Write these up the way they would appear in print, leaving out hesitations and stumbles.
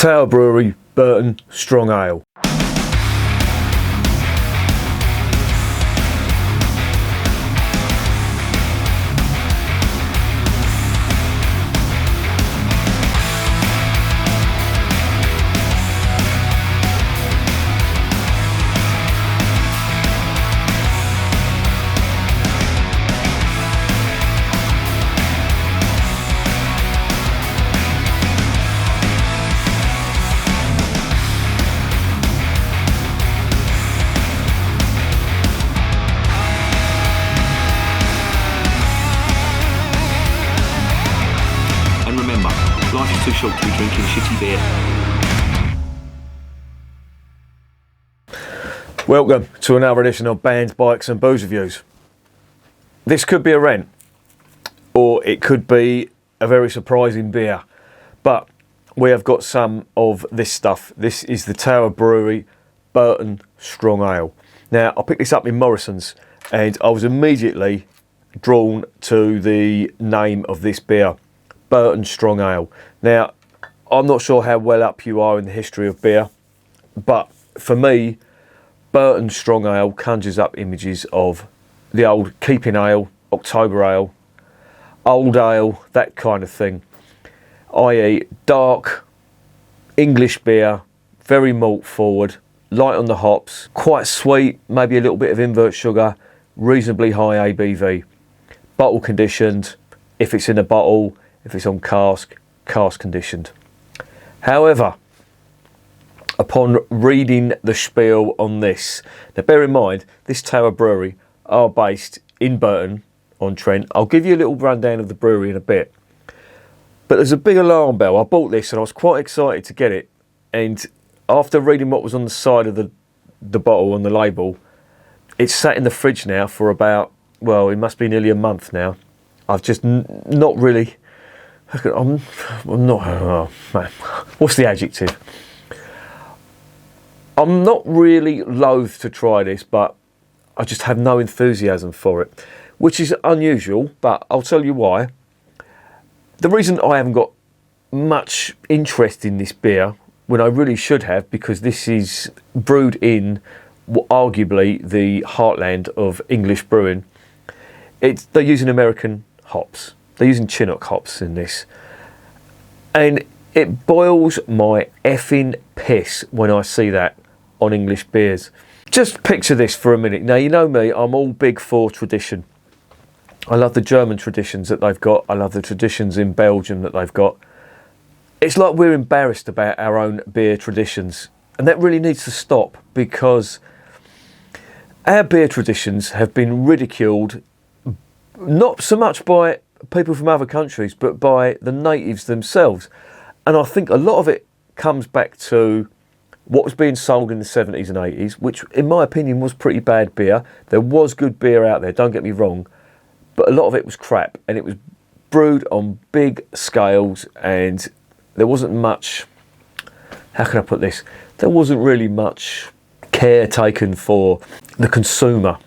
Tower Brewery Burton Strong Ale. Life is too short to be drinking shitty beer. Welcome to another edition of Bands, Bikes and Booze Reviews. This could be a rant, or it could be a very surprising beer, but we have got some of this stuff. This is the Tower Brewery Burton Strong Ale. Now, I picked this up in Morrison's and I was immediately drawn to the name of this beer, Burton Strong Ale. Now, I'm not sure how well up you are in the history of beer, but for me, Burton Strong Ale conjures up images of the old Keeping Ale, October Ale, Old Ale, that kind of thing. I.e. dark, English beer, very malt forward, light on the hops, quite sweet, maybe a little bit of invert sugar, reasonably high ABV. Bottle conditioned, if it's in a bottle, if it's on cask conditioned. However, upon reading the spiel on this, now bear in mind, this Tower Brewery are based in Burton on Trent. I'll give you a little rundown of the brewery in a bit. But there's a big alarm bell. I bought this and I was quite excited to get it. And after reading what was on the side of the bottle on the label, it's sat in the fridge now for about, well, it must be nearly a month now. I've just not really... I'm not... Oh, man. What's the adjective? I'm not really loath to try this, but I just have no enthusiasm for it, which is unusual, but I'll tell you why. The reason I haven't got much interest in this beer, when I really should have, because this is brewed in arguably the heartland of English brewing, they're using American hops. They're using Chinook hops in this. And it boils my effing piss when I see that on English beers. Just picture this for a minute. Now, you know me, I'm all big for tradition. I love the German traditions that they've got. I love the traditions in Belgium that they've got. It's like we're embarrassed about our own beer traditions. And that really needs to stop, because our beer traditions have been ridiculed, not so much by people from other countries, but by the natives themselves. And I think a lot of it comes back to what was being sold in the 70s and 80s, which in my opinion was pretty bad beer. There was good beer out there, don't get me wrong, but a lot of it was crap, and it was brewed on big scales, and there wasn't much, how can I put this, there wasn't really much care taken for the consumer,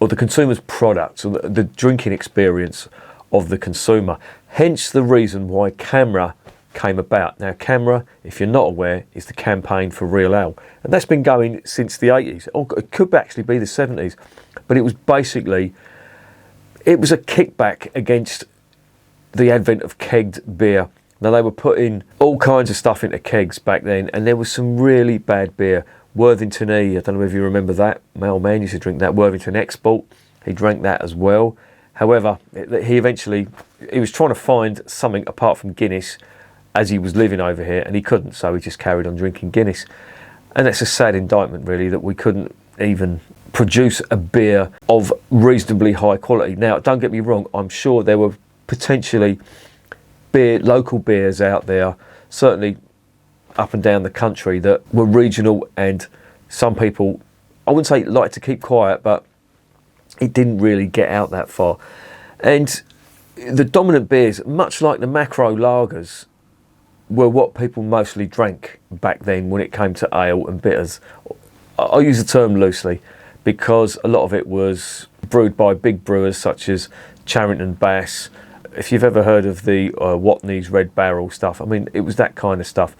or the consumer's products, or the drinking experience of the consumer. Hence the reason why CAMRA came about. Now, CAMRA, if you're not aware, is the Campaign for Real Ale, and that's been going since the 80s, or it could actually be the 70s, but it was basically, it was a kickback against the advent of kegged beer. Now, they were putting all kinds of stuff into kegs back then, and there was some really bad beer. Worthington E, I don't know if you remember that. My old man used to drink that. Worthington Export, he drank that as well. However, he was trying to find something apart from Guinness as he was living over here, and he couldn't, so he just carried on drinking Guinness. And that's a sad indictment, really, that we couldn't even produce a beer of reasonably high quality. Now, don't get me wrong, I'm sure there were potentially local beers out there, certainly up and down the country, that were regional, and some people, I wouldn't say like to keep quiet, but it didn't really get out that far. And the dominant beers, much like the macro lagers, were what people mostly drank back then when it came to ale and bitters. I use the term loosely because a lot of it was brewed by big brewers such as Charrington Bass. If you've ever heard of the Watney's Red Barrel stuff, I mean, it was that kind of stuff.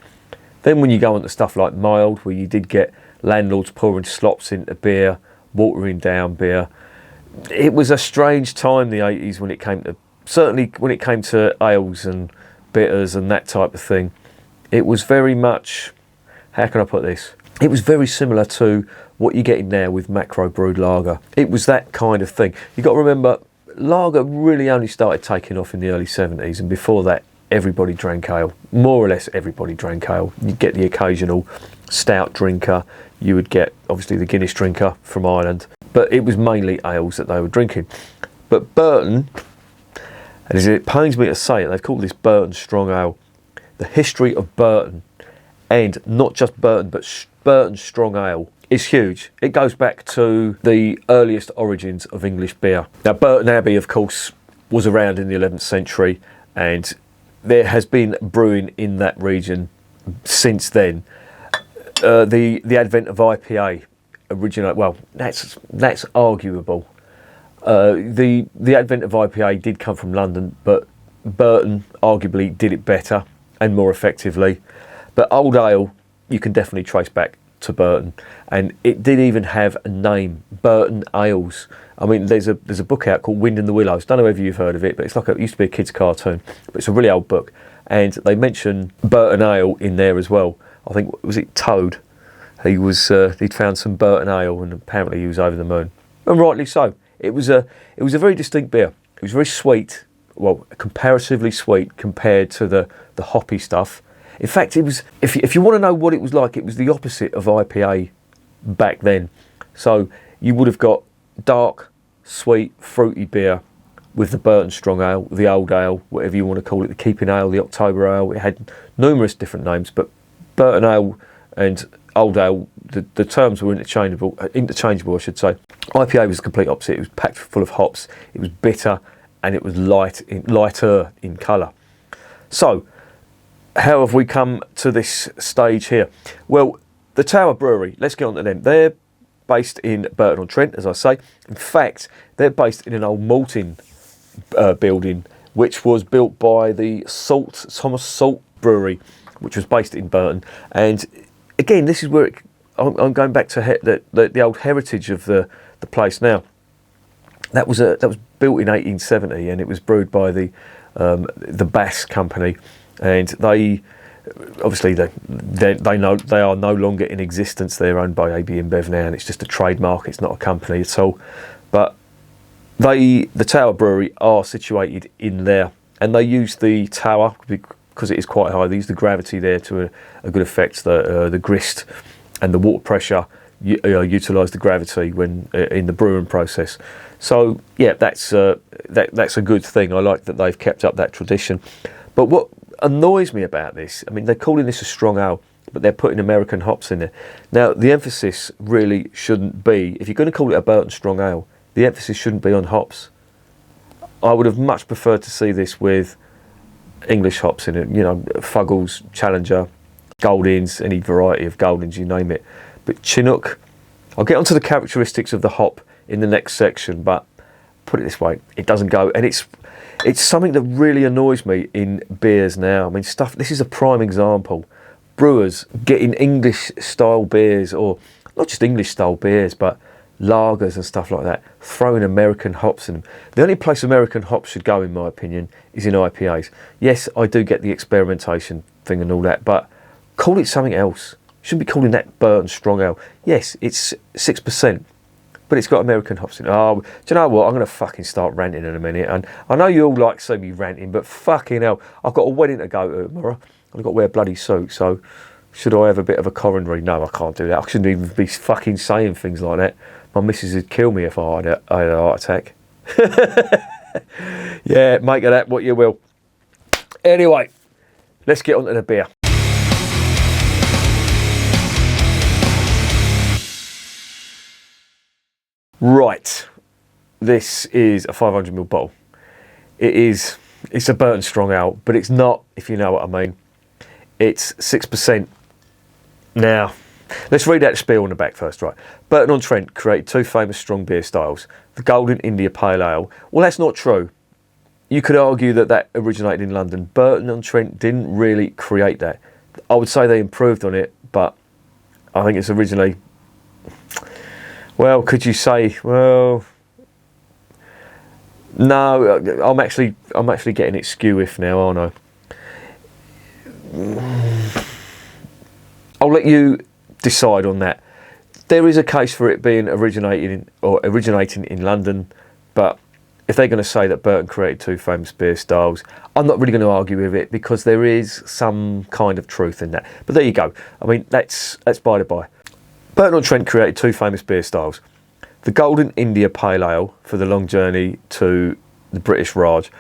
Then when you go on to stuff like mild, where you did get landlords pouring slops into beer, watering down beer, it was a strange time, the 80s, when it came to, certainly when it came to ales and bitters and that type of thing. It was very much, how can I put this? It was very similar to what you're getting now with macro brewed lager. It was that kind of thing. You've got to remember, lager really only started taking off in the early 70s, and before that, everybody drank ale. More or less everybody drank ale. You'd get the occasional stout drinker. You would get, obviously, the Guinness drinker from Ireland. But it was mainly ales that they were drinking. But Burton, and it pains me to say it, they've called this Burton Strong Ale. The history of Burton, and not just Burton, but Burton Strong Ale, is huge. It goes back to the earliest origins of English beer. Now, Burton Abbey, of course, was around in the 11th century, and there has been brewing in that region since then. The advent of IPA originated. Well, that's arguable. The advent of IPA did come from London, but Burton arguably did it better and more effectively. But Old Ale, you can definitely trace back to Burton, and it did even have a name, Burton Ales. I mean, there's a book out called Wind in the Willows. Don't know whether you've heard of it, but it used to be a kids' cartoon, but it's a really old book, and they mention Burton Ale in there as well. I think, was it Toad? He'd found some Burton Ale, and apparently he was over the moon, and rightly so. It was a very distinct beer. It was very sweet, well, comparatively sweet compared to the hoppy stuff. In fact, it was, if you want to know what it was like, it was the opposite of IPA back then. So you would have got dark, sweet, fruity beer with the Burton Strong Ale, the Old Ale, whatever you want to call it, the Keeping Ale, the October Ale. It had numerous different names, but Burton Ale and Old Ale, the terms were interchangeable, I should say. IPA was the complete opposite. It was packed full of hops. It was bitter, and it was lighter in colour. So, how have we come to this stage here? Well, the Tower Brewery, let's get on to them. They're based in Burton-on-Trent, as I say. In fact, they're based in an old malting building, which was built by the Thomas Salt Brewery, which was based in Burton. And again, this is where I'm going back to the old heritage of the place now. That was built in 1870, and it was brewed by the Bass Company. And they obviously they know they are no longer in existence. They're owned by AB InBev now, and it's just a trademark. It's not a company at all. But the Tower Brewery are situated in there, and they use the tower because it is quite high. They use the gravity there to a good effect. The grist and the water pressure utilise the gravity when in the brewing process. So yeah, that's a good thing. I like that they've kept up that tradition. But what annoys me about this, I mean, they're calling this a strong ale, but they're putting American hops in there. Now, the emphasis really shouldn't be, if you're going to call it a Burton Strong Ale, the emphasis shouldn't be on hops. I would have much preferred to see this with English hops in it, you know, Fuggles, Challenger, Goldings, any variety of Goldings, you name it. But Chinook, I'll get onto the characteristics of the hop in the next section, but put it this way, it doesn't go, and it's something that really annoys me in beers now. I mean, this is a prime example. Brewers getting English style beers, or not just English style beers, but lagers and stuff like that, throwing American hops in them. The only place American hops should go, in my opinion, is in IPAs. Yes, I do get the experimentation thing and all that, but call it something else. You shouldn't be calling that Burton Strong Ale. Yes, it's 6%. But it's got American hops in it. Oh, do you know what? I'm going to fucking start ranting in a minute. And I know you all like to see me ranting, but fucking hell, I've got a wedding to go to tomorrow. I've got to wear a bloody suit, so should I have a bit of a coronary? No, I can't do that. I shouldn't even be fucking saying things like that. My missus would kill me if I had a heart attack. Yeah, make of that what you will. Anyway, let's get on to the beer. Right, this is a 500ml bottle. It's a Burton Strong Ale, but it's not, if you know what I mean. It's 6%. Now, let's read out the spiel on the back first, right? Burton-on-Trent created two famous strong beer styles, the Golden India Pale Ale. Well, that's not true. You could argue that originated in London. Burton-on-Trent didn't really create that. I would say they improved on it, but I think it's originally, well, could you say, well, no, I'm actually getting it skew-if now, aren't I? I'll let you decide on that. There is a case for it being originating in London, but if they're going to say that Burton created two famous beer styles, I'm not really going to argue with it because there is some kind of truth in that. But there you go. I mean, that's by the by. Burton-on-Trent created two famous beer styles. The Golden India Pale Ale for the long journey to the British Raj.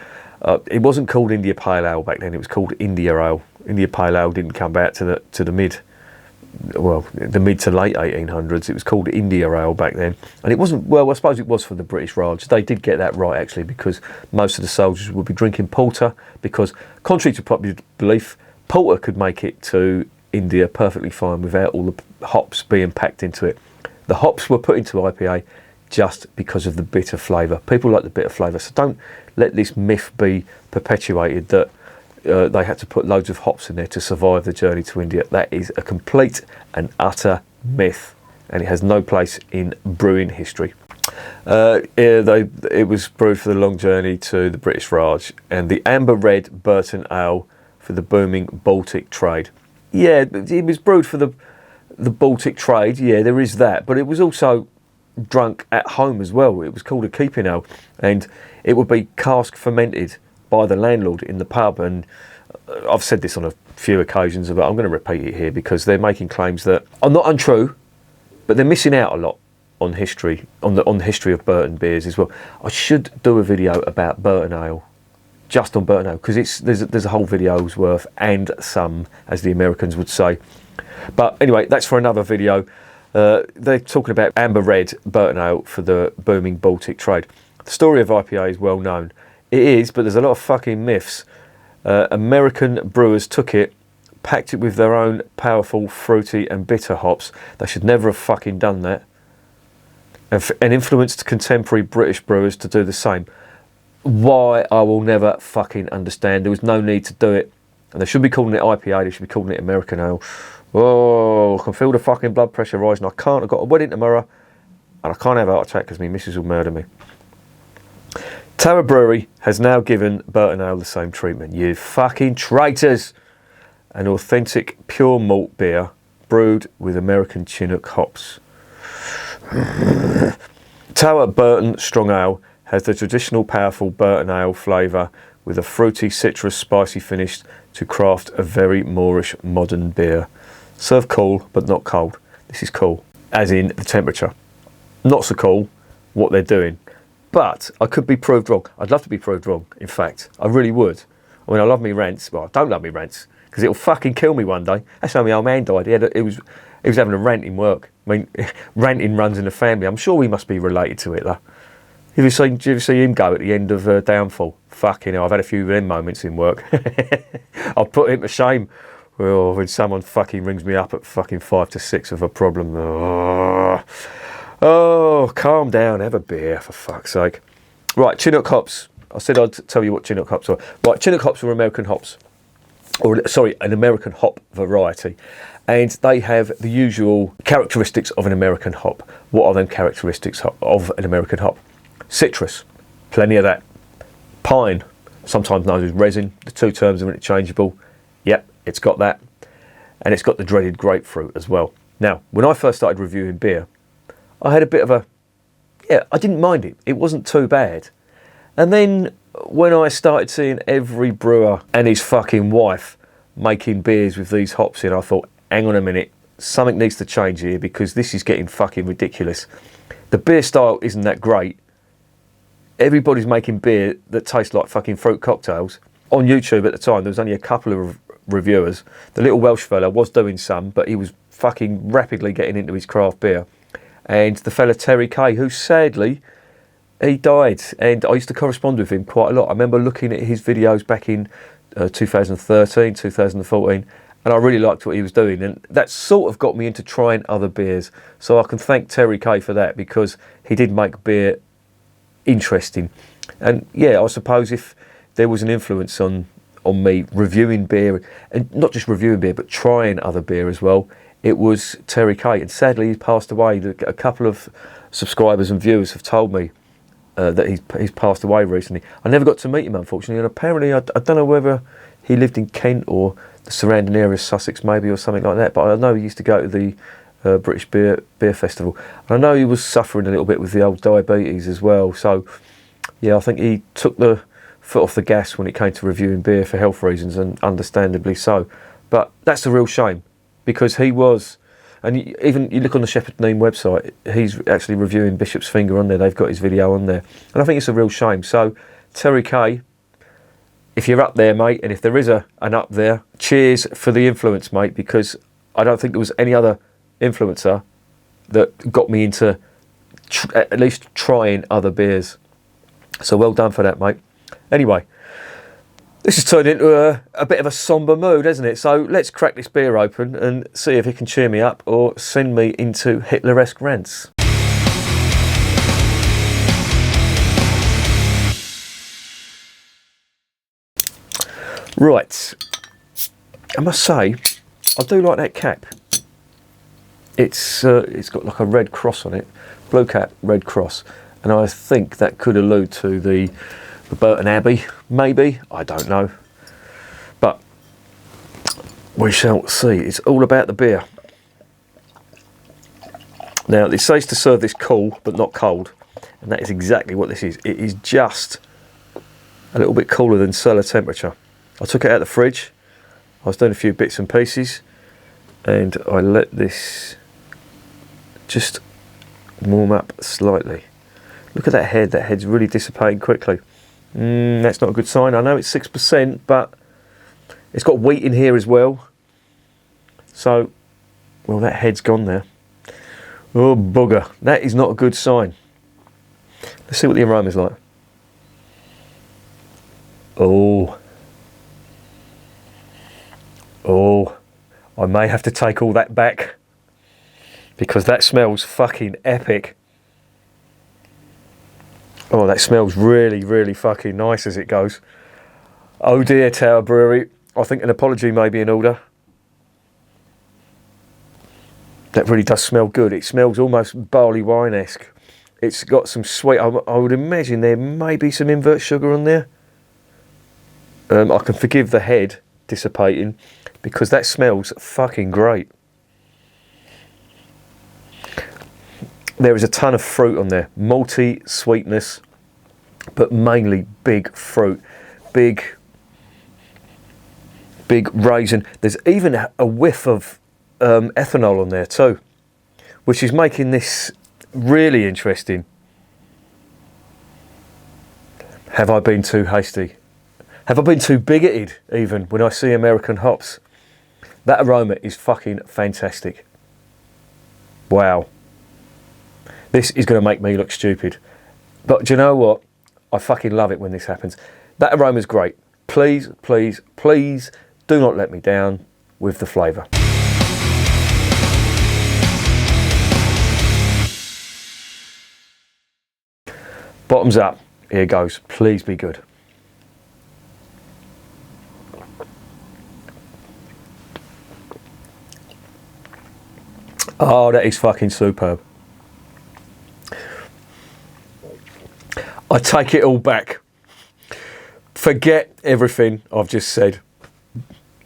It wasn't called India Pale Ale back then, it was called India Ale. India Pale Ale didn't come back to the mid to late 1800s. It was called India Ale back then, and it wasn't, well, I suppose it was for the British Raj. They did get that right actually, because most of the soldiers would be drinking porter, because contrary to popular belief, porter could make it to India perfectly fine without all the hops being packed into it. The hops were put into IPA just because of the bitter flavour. People like the bitter flavour, so don't let this myth be perpetuated that they had to put loads of hops in there to survive the journey to India. That is a complete and utter myth, and it has no place in brewing history. It was brewed for the long journey to the British Raj, and the amber red Burton Ale for the booming Baltic trade. Yeah, it was brewed for the Baltic trade, yeah, there is that, but it was also drunk at home as well. It was called a keeping ale, and it would be cask fermented by the landlord in the pub. And I've said this on a few occasions, but I'm going to repeat it here because they're making claims that are not untrue, but they're missing out a lot on history, on the history of Burton beers as well. I should do a video about Burton Ale, just on Burton Ale, because there's a whole video's worth, and some, as the Americans would say. But anyway, that's for another video. They're talking about amber red Burton Ale for the booming Baltic trade. The story of IPA is well known. It is, but there's a lot of fucking myths. American brewers took it, packed it with their own powerful, fruity and bitter hops. They should never have fucking done that. And influenced contemporary British brewers to do the same. Why, I will never fucking understand. There was no need to do it. And they should be calling it IPA, they should be calling it American Ale. Oh, I can feel the fucking blood pressure rising. I've got a wedding tomorrow, and I can't have a heart attack because my missus will murder me. Tara Brewery has now given Burton Ale the same treatment. You fucking traitors! An authentic pure malt beer brewed with American Chinook hops. Tower Burton Strong Ale has the traditional powerful Burton Ale flavour with a fruity, citrus, spicy finish to craft a very Moorish modern beer. Serve cool, but not cold. This is cool, as in the temperature. Not so cool, what they're doing. But I could be proved wrong. I'd love to be proved wrong, in fact. I really would. I mean, I love me rants. Well, I don't love me rants, because it'll fucking kill me one day. That's how my old man died. He was having a rant in work. I mean, ranting runs in the family. I'm sure we must be related to it, though. Did you ever see him go at the end of Downfall? Fucking hell, I've had a few of them moments in work. I'll put him to shame. Well, when someone fucking rings me up at fucking 5 to 6 of a problem. Oh, calm down, have a beer, for fuck's sake. Right, Chinook hops. I said I'd tell you what Chinook hops are. Right, Chinook hops are American hops. An American hop variety. And they have the usual characteristics of an American hop. What are them characteristics of an American hop? Citrus, plenty of that. Pine, sometimes known as resin. The two terms are interchangeable. Yep, it's got that. And it's got the dreaded grapefruit as well. Now, when I first started reviewing beer, I had a bit of I didn't mind it. It wasn't too bad. And then when I started seeing every brewer and his fucking wife making beers with these hops in, I thought, hang on a minute, something needs to change here because this is getting fucking ridiculous. The beer style isn't that great. Everybody's making beer that tastes like fucking fruit cocktails. On YouTube at the time, there was only a couple of reviewers. The little Welsh fella was doing some, but he was fucking rapidly getting into his craft beer. And the fella Terry Kay, who sadly, he died. And I used to correspond with him quite a lot. I remember looking at his videos back in 2013, 2014, and I really liked what he was doing. And that sort of got me into trying other beers. So I can thank Terry Kay for that, because he did make beer interesting. And yeah, I suppose if there was an influence on on me reviewing beer, and not just reviewing beer, but trying other beer as well, it was Terry K. And sadly, he passed away. A couple of subscribers and viewers have told me that he's passed away recently. I never got to meet him, unfortunately, and apparently I don't know whether he lived in Kent or the surrounding areas, Sussex maybe, or something like that, but I know he used to go to the British Beer Festival. And I know he was suffering a little bit with the old diabetes as well, so yeah, I think he took the foot off the gas when it came to reviewing beer for health reasons, and understandably so. But that's a real shame, because he was, and even you look on the Shepherd Neame website, he's actually reviewing Bishop's Finger on there. They've got his video on there, and I think it's a real shame. So Terry K, if you're up there, mate, and if there is an up there, cheers for the influence, mate, because I don't think there was any other influencer that got me into at least trying other beers. So well done for that, mate. Anyway, this has turned into a bit of a sombre mood, hasn't it? So let's crack this beer open and see if it can cheer me up or send me into Hitler-esque rants. Right, I must say, I do like that cap. It's got like a red cross on it, blue cap, red cross, and I think that could allude to the Burton Abbey, maybe, I don't know, but we shall see. It's all about the beer. Now, it says to serve this cool but not cold, and that is exactly what this is. It is just a little bit cooler than cellar temperature. I took it out of the fridge, I was doing a few bits and pieces, and I let this just warm up slightly. Look at that head's really dissipating quickly. That's not a good sign. I know it's 6%, but it's got wheat in here as well. So, well, that head's gone there. Oh, bugger. That is not a good sign. Let's see what the aroma's like. Oh, I may have to take all that back, because that smells fucking epic. Oh, that smells really, really fucking nice as it goes. Oh dear, Tower Brewery. I think an apology may be in order. That really does smell good. It smells almost barley wine-esque. It's got some sweet. I would imagine there may be some invert sugar on there. I can forgive the head dissipating, because that smells fucking great. There is a ton of fruit on there. Malty sweetness, but mainly big fruit. Big raisin. There's even a whiff of ethanol on there too, which is making this really interesting. Have I been too hasty? Have I been too bigoted even when I see American hops? That aroma is fucking fantastic. Wow. This is going to make me look stupid. But do you know what? I fucking love it when this happens. That aroma's great. Please, please, please do not let me down with the flavour. Bottoms up. Here goes. Please be good. Oh, that is fucking superb. I take it all back. Forget everything I've just said.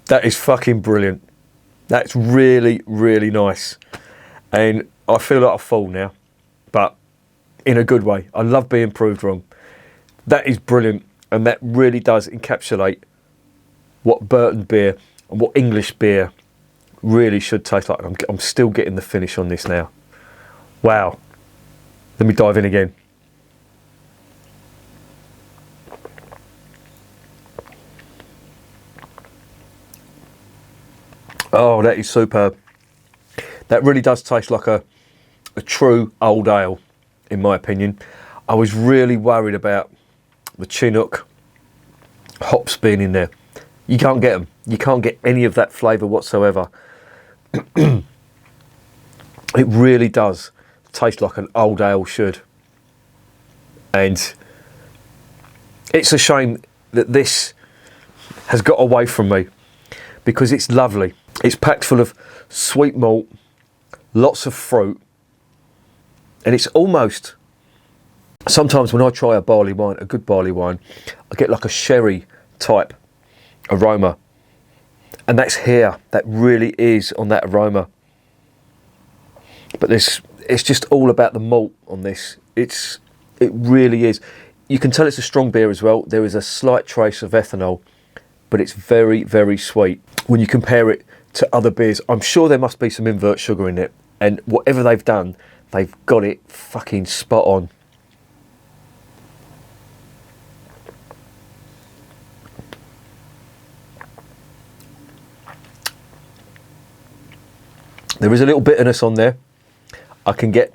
That is fucking brilliant. That's really, really nice. And I feel like a fool now, but in a good way. I love being proved wrong. That is brilliant, and that really does encapsulate what Burton beer and what English beer really should taste like. I'm still getting the finish on this now. Wow. Let me dive in again. Oh, that is superb. That really does taste like a true old ale, in my opinion. I was really worried about the Chinook hops being in there. You can't get them. You can't get any of that flavour whatsoever. It really does taste like an old ale should. And it's a shame that this has got away from me because it's lovely. It's packed full of sweet malt, lots of fruit, and it's almost, sometimes when I try a barley wine, a good barley wine, I get like a sherry type aroma, and that's here. That really is on that aroma. But it's just all about the malt on this. It really is. You can tell it's a strong beer as well. There is a slight trace of ethanol, but it's very, very sweet. When you compare it to other beers, I'm sure there must be some invert sugar in it, and whatever they've done, they've got it fucking spot on. There is a little bitterness on there. I can get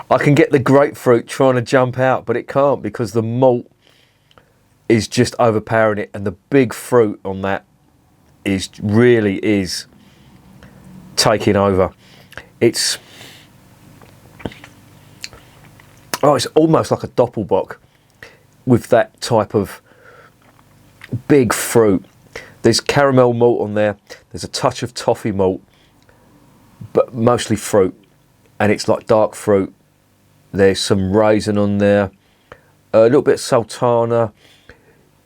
the grapefruit trying to jump out, but it can't because the malt is just overpowering it, and the big fruit on that really is taking over. It's almost like a doppelbock with that type of big fruit. There's caramel malt on there. There's a touch of toffee malt, but mostly fruit, and it's like dark fruit. There's some raisin on there, a little bit of sultana,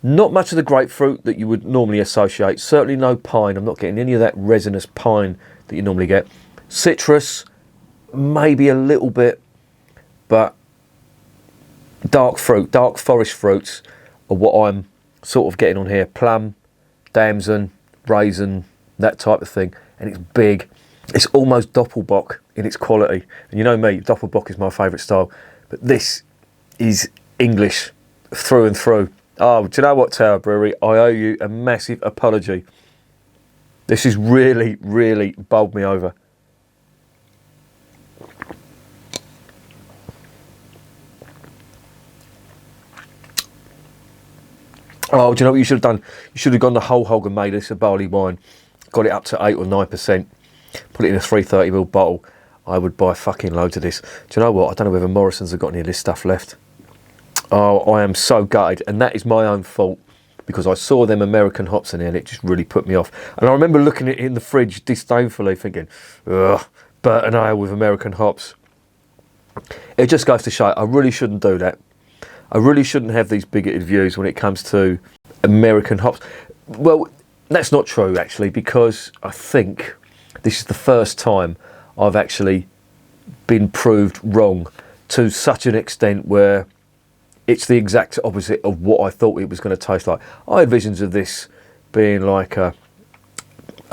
not much of the grapefruit that you would normally associate, certainly no pine. I'm not getting any of that resinous pine that you normally get. Citrus, maybe a little bit, but dark fruit, dark forest fruits are what I'm sort of getting on here. Plum, damson, raisin, that type of thing, and it's big. It's almost doppelbock in its quality. And you know me, doppelbock is my favourite style. But this is English through and through. Oh, do you know what, Tower Brewery? I owe you a massive apology. This has really, really bowled me over. Oh, do you know what you should have done? You should have gone the whole hog and made this a barley wine. Got it up to 8 or 9%. Put it in a 330ml bottle. I would buy fucking loads of this. Do you know what? I don't know whether Morrison's have got any of this stuff left. Oh, I am so gutted, and that is my own fault because I saw them American hops in there and it just really put me off. And I remember looking at it in the fridge disdainfully thinking, ugh, Burton Ale with American hops. It just goes to show I really shouldn't do that. I really shouldn't have these bigoted views when it comes to American hops. Well, that's not true actually, because I think this is the first time I've actually been proved wrong to such an extent where it's the exact opposite of what I thought it was going to taste like. I had visions of this being like a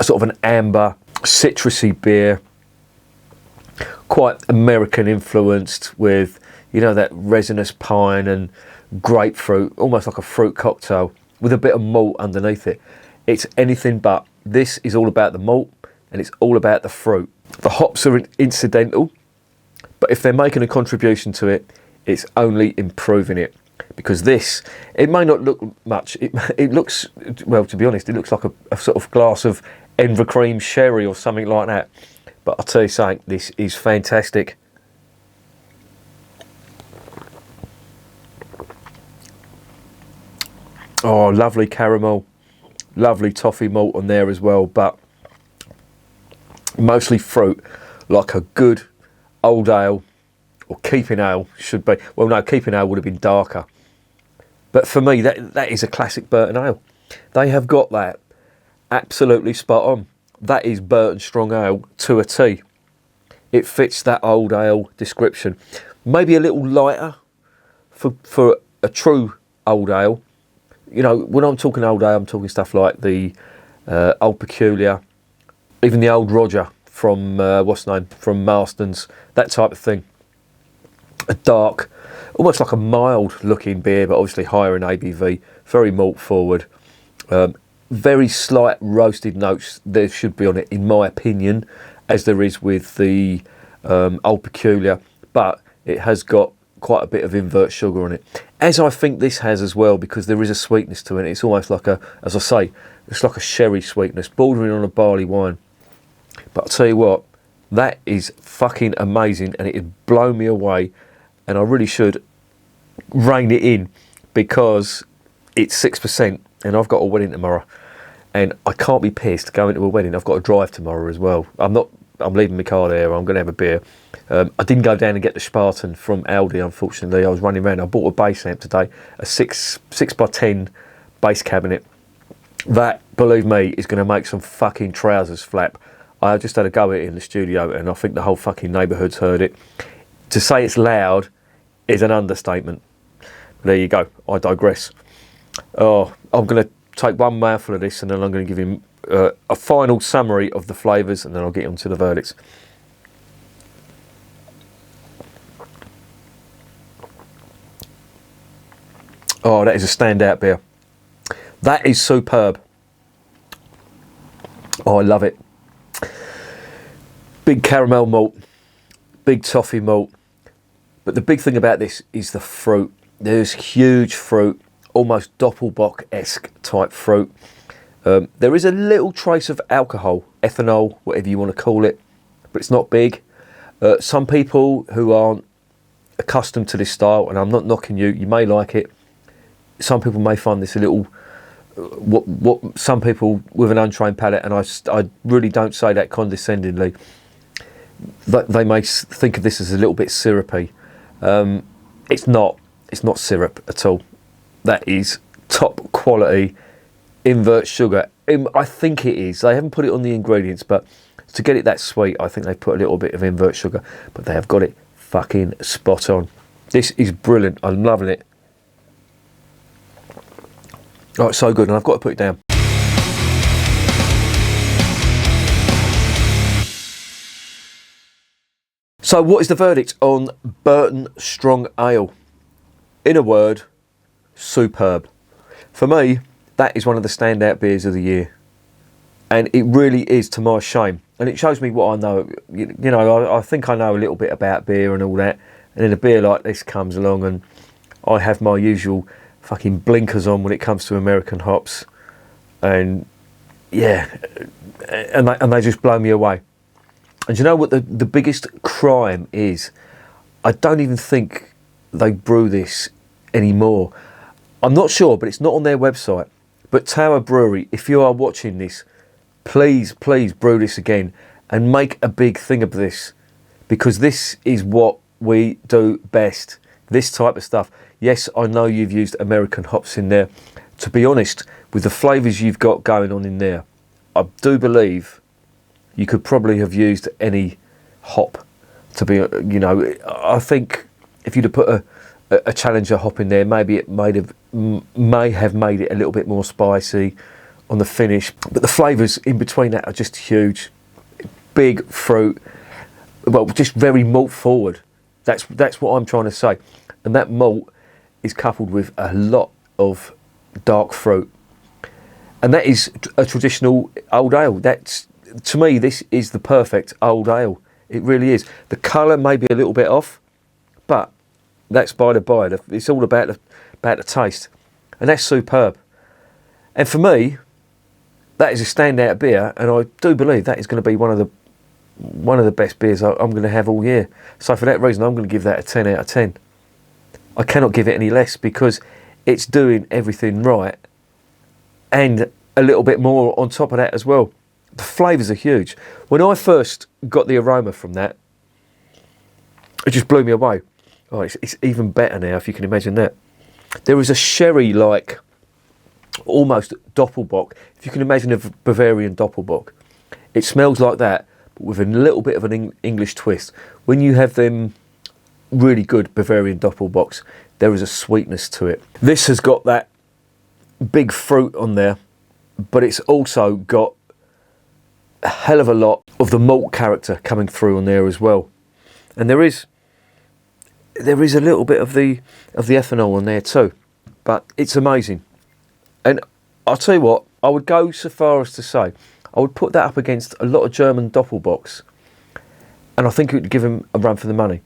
sort of an amber, citrusy beer, quite American influenced with, you know, that resinous pine and grapefruit, almost like a fruit cocktail with a bit of malt underneath it. It's anything but. This is all about the malt and it's all about the fruit. The hops are incidental, but if they're making a contribution to it, it's only improving it. Because this, it may not look much, it looks, well, to be honest, it looks like a sort of glass of Enver-cream sherry or something like that. But I'll tell you something, this is fantastic. Oh, lovely caramel, lovely toffee malt on there as well, but mostly fruit, like a good old ale, or keeping ale should be. Well, no, keeping ale would have been darker. But for me, that is a classic Burton Ale. They have got that absolutely spot on. That is Burton Strong Ale to a T. It fits that old ale description. Maybe a little lighter for a true old ale. You know, when I'm talking old ale, I'm talking stuff like the Old Peculiar, even the Old Roger from, from Marston's, that type of thing. A dark, almost like a mild looking beer, but obviously higher in ABV, very malt forward. Very slight roasted notes there should be on it, in my opinion, as there is with the Old Peculiar, but it has got quite a bit of invert sugar on it, as I think this has as well, because there is a sweetness to it. It's almost like a, as I say, it's like a sherry sweetness, bordering on a barley wine. But I'll tell you what, that is fucking amazing, and it had blown me away, and I really should rein it in, because it's 6%, and I've got a wedding tomorrow, and I can't be pissed going to a wedding. I've got to drive tomorrow as well. I'm leaving my car there. I'm going to have a beer. I didn't go down and get the Spartan from Aldi, unfortunately. I was running around. I bought a bass amp today, a 6x10 bass cabinet. That, believe me, is going to make some fucking trousers flap. I just had a go at it in the studio, and I think the whole fucking neighbourhood's heard it. To say it's loud is an understatement. There you go. I digress. Oh, I'm going to take one mouthful of this, and then I'm going to give him a final summary of the flavours, and then I'll get on to the verdicts. Oh, that is a standout beer. That is superb. Oh, I love it. Big caramel malt, big toffee malt. But the big thing about this is the fruit. There's huge fruit, almost Doppelbock-esque type fruit. There is a little trace of alcohol, ethanol, whatever you want to call it, but it's not big. Some people who aren't accustomed to this style, and I'm not knocking you, you may like it. Some people may find this a little, what some people with an untrained palate, and I really don't say that condescendingly, but they may think of this as a little bit syrupy. It's not syrup at all. That is top quality invert sugar. I think it is. They haven't put it on the ingredients, but to get it that sweet, I think they put a little bit of invert sugar, but they have got it fucking spot on. This is brilliant. I'm loving it. Oh, it's so good, and I've got to put it down. So what is the verdict on Burton Strong Ale? In a word, superb. For me, that is one of the standout beers of the year. And it really is, to my shame. And it shows me what I know. You know, I think I know a little bit about beer and all that. And then a beer like this comes along, and I have my usual fucking blinkers on when it comes to American hops. And yeah, and they just blow me away. And you know what the biggest crime is? I don't even think they brew this anymore. I'm not sure, but it's not on their website. But Tower Brewery, if you are watching this, please brew this again and make a big thing of this, because this is what we do best, this type of stuff. Yes, I know you've used American hops in there. To be honest, with the flavours you've got going on in there, I do believe you could probably have used any hop to be, you know, I think if you'd have put a Challenger hop in there, maybe it may have made it a little bit more spicy on the finish. But the flavours in between that are just huge. Big fruit, well, just very malt forward. That's what I'm trying to say. And that malt is coupled with a lot of dark fruit. And that is a traditional old ale. That's, to me, this is the perfect old ale. It really is. The colour may be a little bit off, but that's by the by. It's all about the taste. And that's superb. And for me, that is a standout beer, and I do believe that is going to be one of the best beers I'm going to have all year. So for that reason, I'm going to give that a 10 out of 10. I cannot give it any less, because it's doing everything right and a little bit more on top of that as well. The flavours are huge. When I first got the aroma from that, it just blew me away. Oh, it's even better now, if you can imagine that. There is a sherry-like, almost Doppelbock. If you can imagine a Bavarian Doppelbock. It smells like that, but with a little bit of an English twist. When you have them really good Bavarian Doppelbocks, there is a sweetness to it. This has got that big fruit on there, but it's also got a hell of a lot of the malt character coming through on there as well. And there is a little bit of the ethanol on there too, but it's amazing. And I'll tell you what, I would go so far as to say I would put that up against a lot of German Doppelbocks, and I think it would give them a run for the money.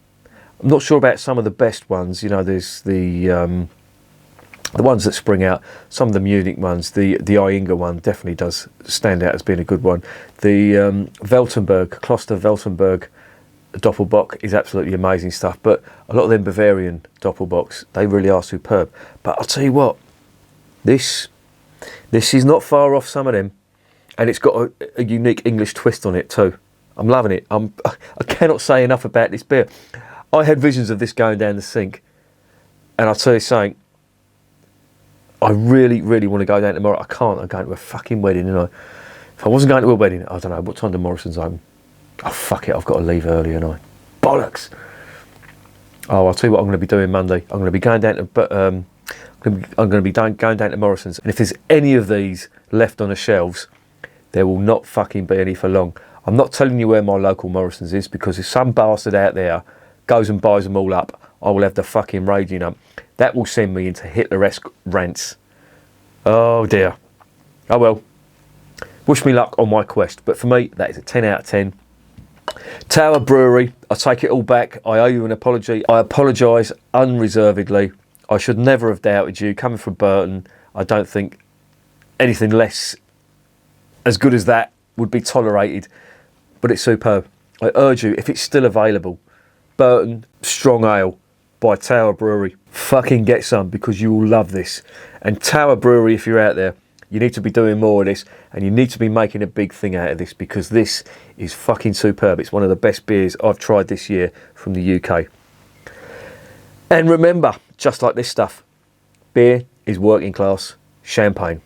I'm not sure about some of the best ones. You know, there's the ones that spring out. Some of the Munich ones, the Iinga one definitely does stand out as being a good one. The Kloster Weltenberg Doppelbock is absolutely amazing stuff. But a lot of them Bavarian Doppelbocks, they really are superb. But I'll tell you what, this This is not far off some of them, and it's got a unique English twist on it too. I'm loving it. I cannot say enough about this beer. I had visions of this going down the sink, and I'll tell you something, I really, really want to go down tomorrow. I can't. I'm going to a fucking wedding, and if I wasn't going to a wedding, I don't know, what time do Morrison's open? Oh, fuck it, I've got to leave early, and bollocks. Oh, I'll tell you what I'm going to be doing Monday. I'm going to be going down to, I'm going to be going down to Morrison's, and if there's any of these left on the shelves, there will not fucking be any for long. I'm not telling you where my local Morrison's is, because if some bastard out there goes and buys them all up, I will have the fucking raging up. That will send me into Hitler-esque rants. Oh dear. Oh well. Wish me luck on my quest. But for me, that is a 10 out of 10. Tower Brewery, I take it all back. I owe you an apology. I apologise unreservedly. I should never have doubted you. Coming from Burton, I don't think anything less as good as that would be tolerated. But it's superb. I urge you, if it's still available, Burton Strong Ale by Tower Brewery. Fucking get some, because you will love this. And Tower Brewery, if you're out there, you need to be doing more of this, and you need to be making a big thing out of this, because this is fucking superb. It's one of the best beers I've tried this year from the UK. And remember, just like this stuff, beer is working class champagne.